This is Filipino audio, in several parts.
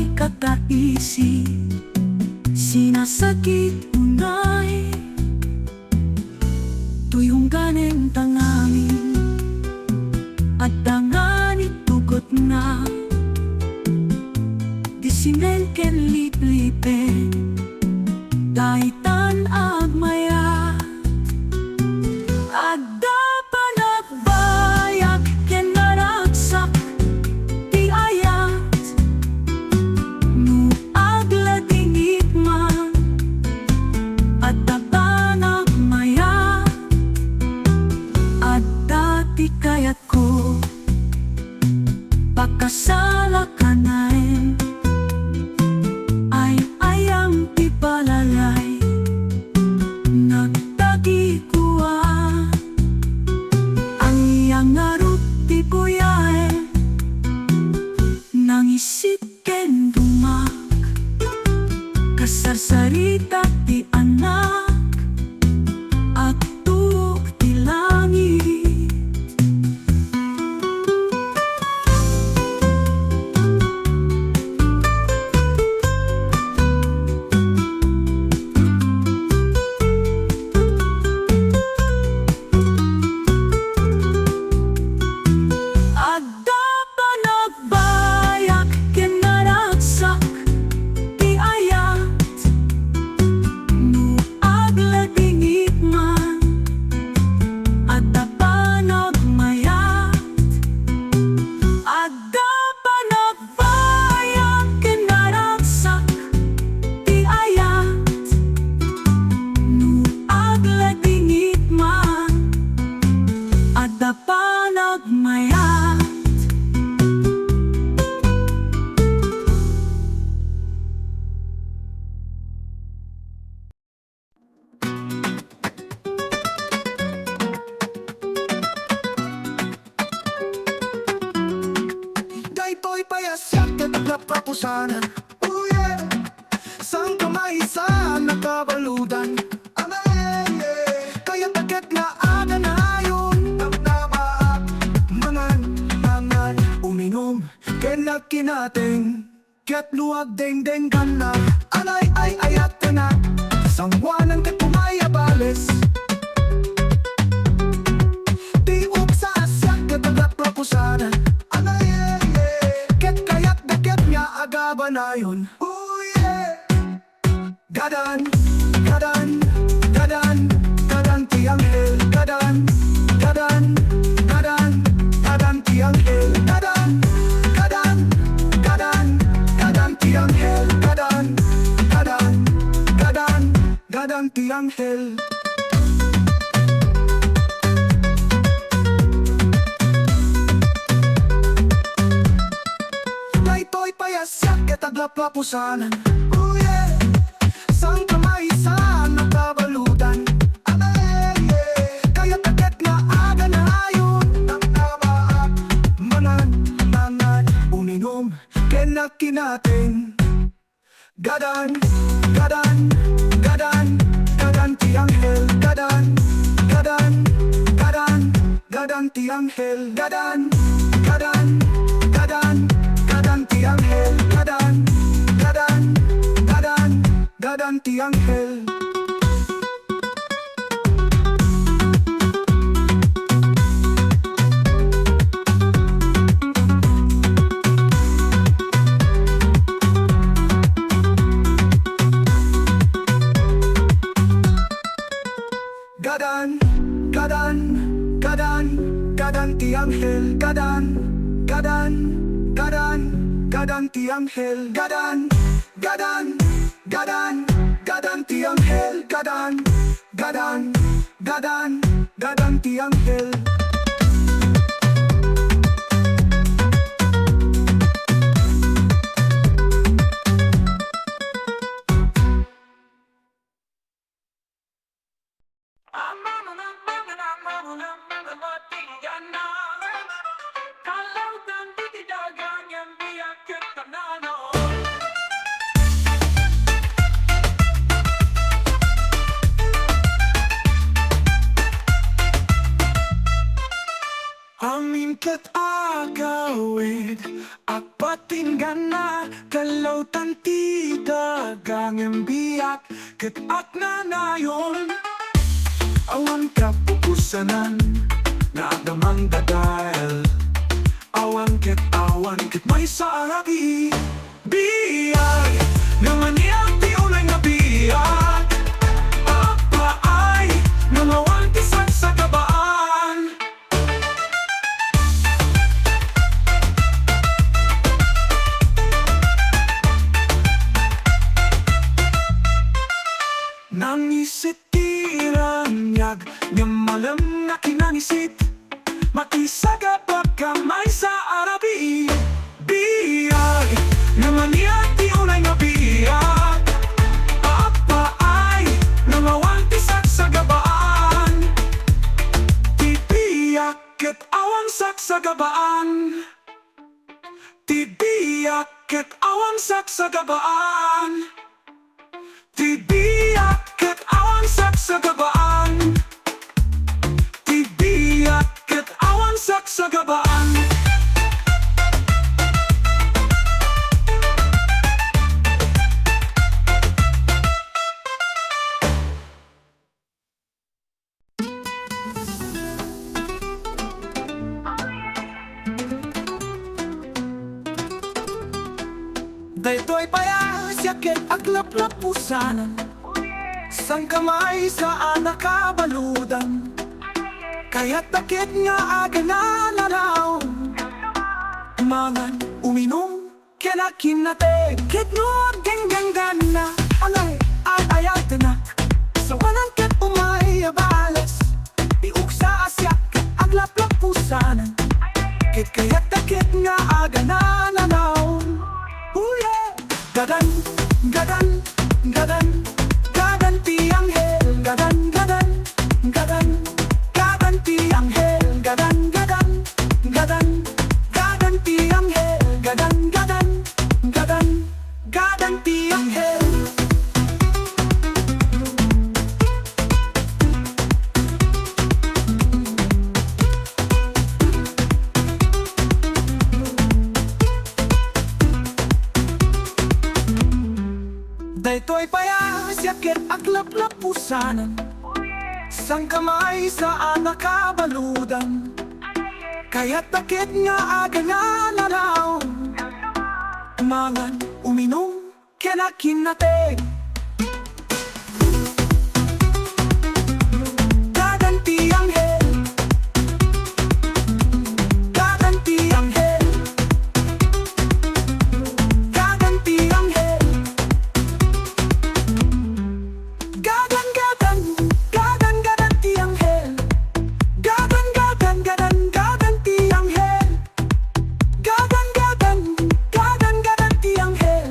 may kakaisi, sinasakit unay, tuyong ganing tangamin, at tanganit tugot na, disinen ken liplipe, daitan agmaya, adda panagbayak ken naragsak, ti ayat, no agladingit man, adda panagmaya, adda ti kayat ko, pakasala kanain, ay ayang ti palalay, nagtagi kuwa, ang iyang arut ti buyae, nangisip ken dumak, kasarsarita ti anak, at tuok ti langit. Adda panagbayak ken naragsak, ti ayat, no agladingit man, adda panagmayat, adda panagbayak ken naragsak, ti ayat, no agladingit man, adda panagmayat. Daytoy payasyak ket naprapusanan, oh yeah. Sang kamay sa nakabaludan, kaya tagat nga ada na yun, namaak, mangan, uminom, kenaki nating, ket luwag deng na, alay ay ayat na, sangwanan ket pumayabales, tiok sa asyak ket naprapusanan, ket kayak daket nga agaba na yun, oh yeah. Gadan ti anghel, gadan ti anghel, gadan ti anghel, gadan ti anghel. Daytoy payasyak ket aglaplapusanan, oh yeah. Sang kamay sa nakabaludan, kaya tagat nga aga na yun, namaak, mangan, uminom, kenaki nating, gadan ti anghel, gadan ti anghel, gadan ti anghel, gadan ti anghel. Gadan ti anghel, gadan ti anghel, gadan ti anghel, gadan ti anghel. Amin ket agawid, agpatinggan na, kalaw tanti dagang biyak ket akna nayon awan kapupusanan na damang dadael awan ket may sa arabi biyak naman iyang ti ulay nga biyak papaay nangawan tisan sa kabaan nangisit tiranyag nga malam nga kinangisit makisaga pagkamay sa arabi biyag naman iyang ti ulay nga biyag papaay nangawan tisak sa gabaan ti biyak ket awang sak sa gabaan ti biyak ket awang sak sa gabaan ti biyak ket awang sak sa gabaan ti biyak ket awang sak sa gabaan daytoy payas yaket aglap-lapusanan sang kamay sa anak kabaludan kaya't bakit nga aga nananaw mangan uminom kinakin natin kitnog genggangan na alay at ayat na sa walang ket umayabales iuk sa asyak aglap-lapusanan kit kaya't bakit nga aga nananaw gadan, gadan, gadan, gadan tiang hel, gadan, gadan, gadan, gadan tiang hel, gadan, gadan, gadan, gadan tiang hel, gadan, gadan, gadan, gadan tiang hel. Daytoy payas yaket aglap-lapusanan sang kamay sa anak kabaludan kaya't bakit nga aga nananaw mangan uminom kinakin natin gadan tiang hel gadan tiang hel gadan tiang hel gadan gadan gadan gadan tiang hel gadan gadan gadan gadan tiang hel gadan gadan gadan gadan tiang hel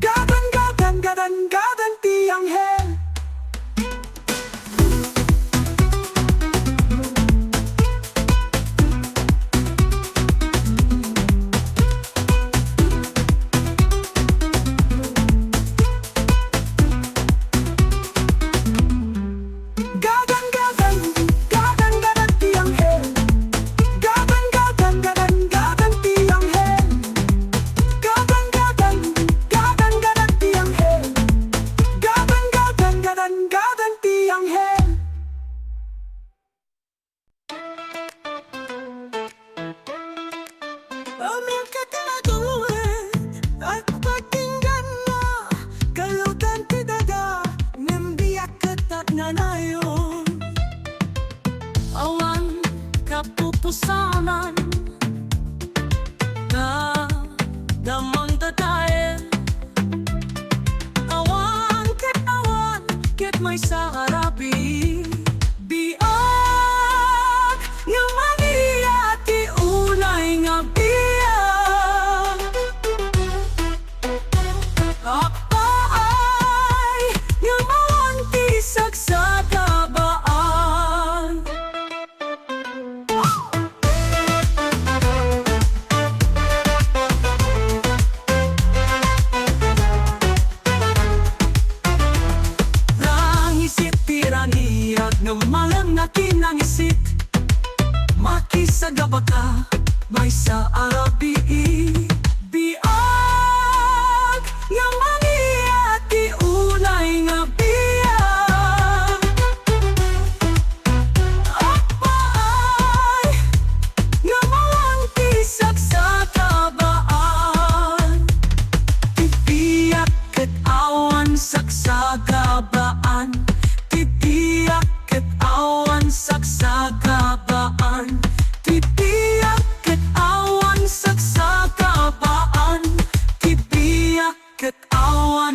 gadan gadan gadan gadan tiang hel gadan gadan gadan gadan tiang hel gadan gadan gadan gadan tiang hel gadan gadan gadan gadan tiang hel gadan gadan gadan gadan tiang hel Aming katinatuloy at pakinggan mo kalutan tidada nimbiyak katat nanayon awan kapupusanan na damang dadael awan ket may sa arabi biak nga maniya ti unay nga biyak akpaay nga mawanti sagsagabaan nangisit tirangiyag nga malang nga kinangisit makisagaba ka may sa arabi biak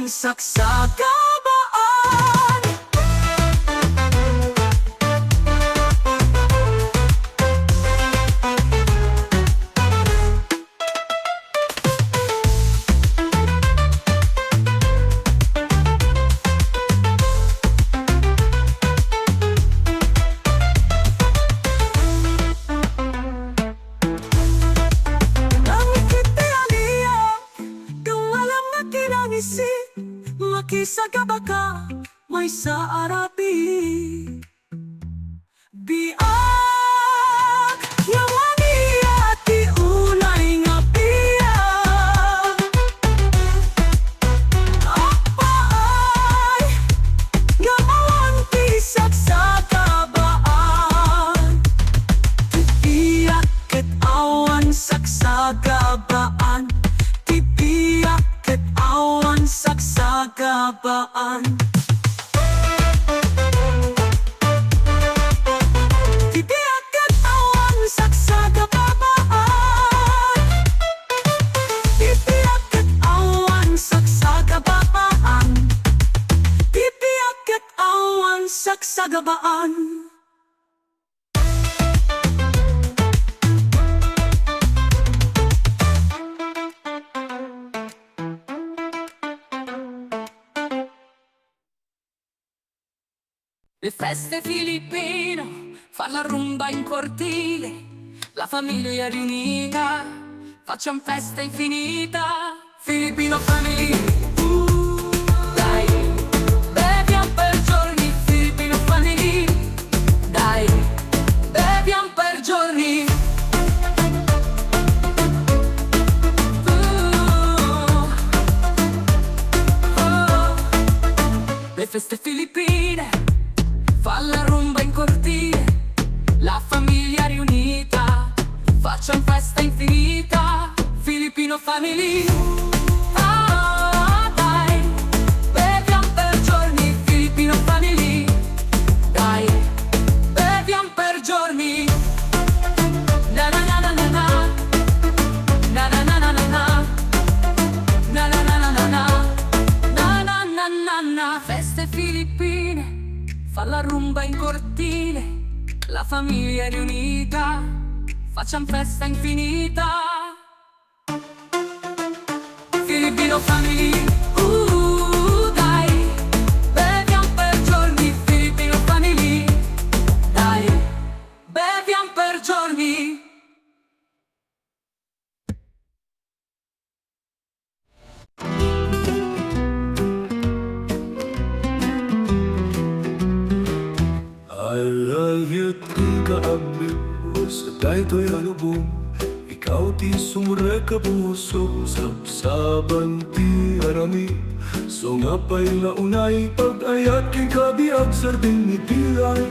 sagsagabaan. Makisagabaka, may sa arabi. Biak, yamaniya, ti unay nga biyak. Apaay, gamawan ti sagsagabaan. Tibiyak ket awan sagsagabaan. Tibiyak ket awan sagsagabaan. Tibiyak ket awan sagsagabaan. Tibiyak ket awan sagsagabaan. Tibiyak ket awan sagsagabaan. Le feste filippino, fa la rumba in cortile, la famiglia riunita, facciamo festa infinita. Filippino family, dai, beviamo per giorni. Filippino family, dai, beviamo per giorni. Le feste filippine, fa la rumba in cortile, la famiglia riunita, facciamo festa infinita. Filippino family, dai, beviamo per giorni. Filippino family, dai, beviamo per giorni. Na na na na na na, na na na na na na, na na na na na na, na na na na na. Feste filippine, fa la rumba in cortile, la famiglia è riunita, facciamo festa infinita. Filippino family, dai, beviamo per giorni. Filippino family, dai, beviamo per giorni. I love you, kaabit mo sa daytoy alubong. Ikaw ti sumure ka puso, sabsaban ti arami. So nga pa'y launay, pag-ayat kay kabiag sardin ni Tilay.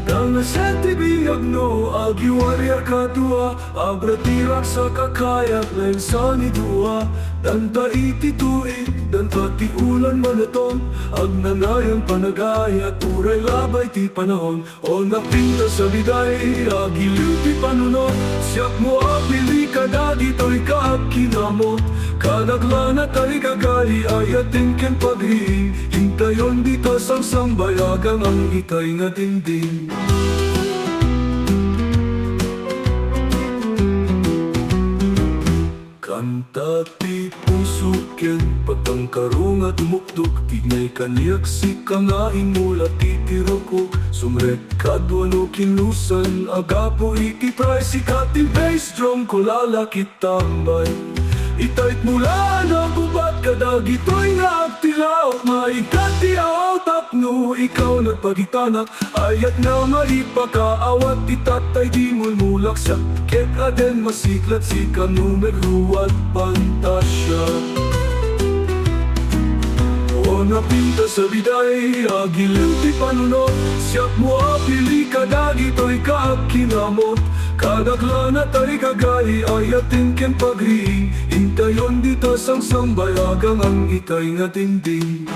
Dang sa tibiyag no, agiwarya kadua, abratirak sa kakayak, len sa nidua. Dan ta itituig, dan pati ulan manaton, agnanayan panagayat, uray labay ti panahon. O napinta sa biday, agiliw ti panunod, siyak mo apili ka na dito'y kakinamot. Kanaglana tayo gagali, ayatin ken paghiing, hintayon dito sang sambayagang ang itay nga dinding. Kanta ti puso ken patangkarong at mukdok, tignay kaniyak si kangaing mula titiroko. Sumrek kadwano kinusan, agapo ikipray si kating bass drum ko lalakit tambay. Itay't mula na bubat kada gito'y naagtilaw, maigati aw tapno, ikaw nagpagitanak. Ayat na maipakaawat, itatay di mulmulak sa ket aden masiklat si kanumero at pantasya. O napinta sa biday, agiliw ti panunod, siyak mo apili kada gito'y kakinamot. Kadaglan at ay kagay, ayatin ken paghiing, intayon dito sang sambayagang ang itay nga dinding.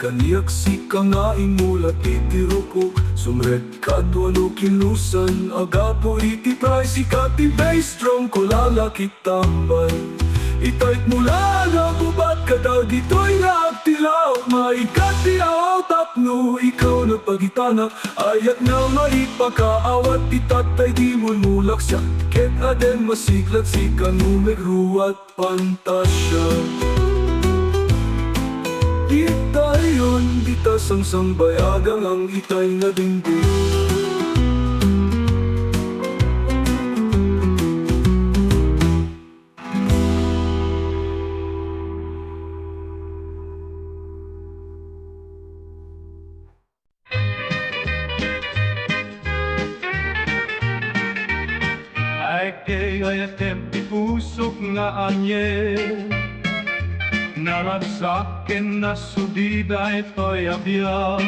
Kaniyak si ka nga imulat itiruko Sumret kadwano kinusan Agapo ititry si kati bass drum ko lalaki tambay Itayt mula na bubat ka daw dito'y naagtilaw Maikati aw tapno ikaw na pagitana Ayat na maipakaawat itatay di mo mulak siya Ket aden masiklat si kanumegruat pantasya Itayon dita sang bayagang ang itay na dinggo Ay kaya tempi pusok nga anye Naragsakin na sudida ito'y abya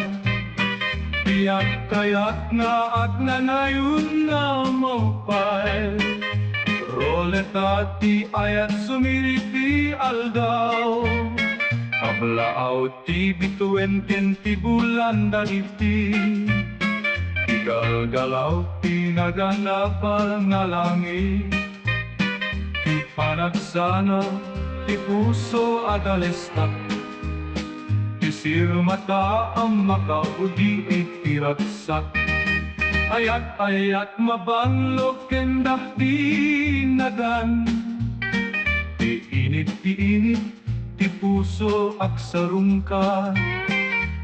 Tiyak kayak nga at nanayon na maupay Roletati ayat sumiripi aldaw Ablaaw ti bituin ti bulan daliti Igalgalaw ti naganapal nga langit Ti panagsana ti puso at alistak Ti sirmata ang makaudi itiragsak Ayat mabanlok kendah di nagan Ti init ti puso aksarungka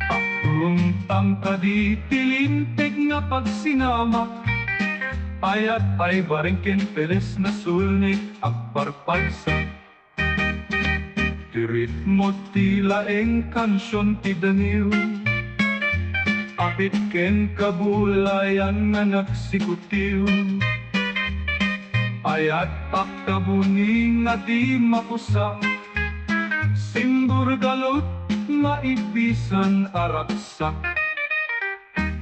Akong tangka di tilintig nga pagsinamak Ayat ay baringkin peles na sulnik agparpagsak Ti ritmo ti laeng kansyon ti daniw Apit ken kabulayan nga nagsikutiw Ayat paktabuni nga di mapusak Sindur galot maibisan araksak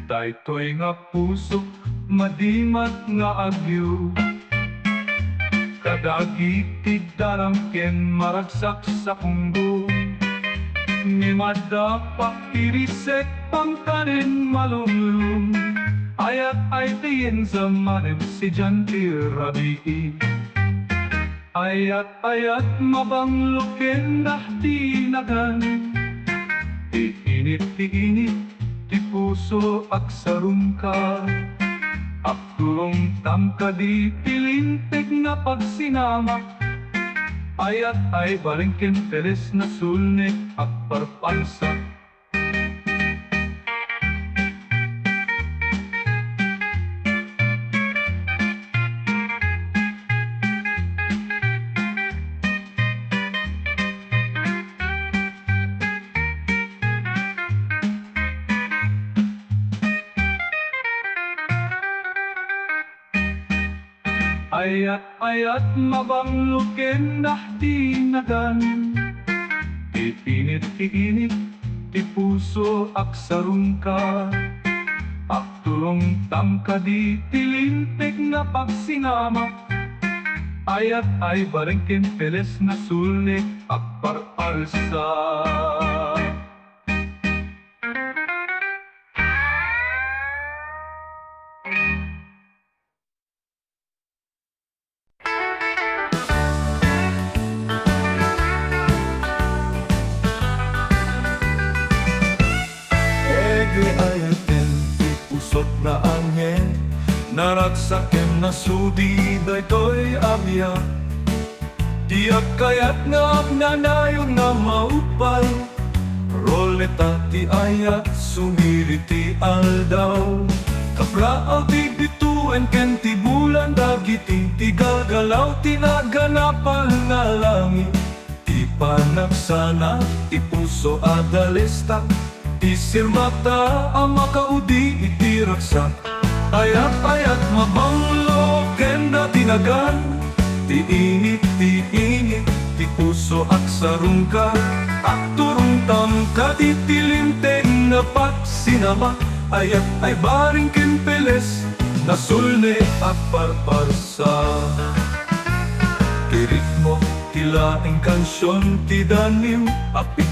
Daytoy nga puso madimat nga agyo Kadagitid darangken maragsak sa kunggo Ni madapak irisek pangkanin malumlum Ayat ay tiyin sa manem si Janti Rabii Ayat mabanglukin dahti nagan Ti init ti puso aksarungka Aktulong tamka di tilintig na pagsinama Ayat ay baringkin teles na sulnik at parpansa Ayat mabanglukin dahti nagan Ipinit ti puso aksarungka Aktulong tamka di tilintig na pagsinama Ayat ay baringkin peles na sulnik agparalsa na angin Naragsakin na sudi daytoy abya Tiyak kayat nga nanayon na maupay Roleta ti ayat sumiliti aldaw Kapraaw ti bituin ken ti bulan dagiti Ti galgalaw ti naganapal nga langit Ti panagsana ti puso adalistak Isir mata ang makaudi itiraksak Ayat mabanglo kenda tinagan Ti init ti puso aksarungka Akturong tamka ti tilinteng na pagsinama Ayat ay baringkin peles na sulne at parparsa Ti ritmo ti laeng kansyon ti danim Apik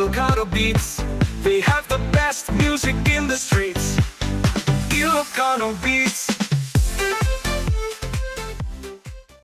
Ilocano beats. They have the best music in the streets. Ilocano beats.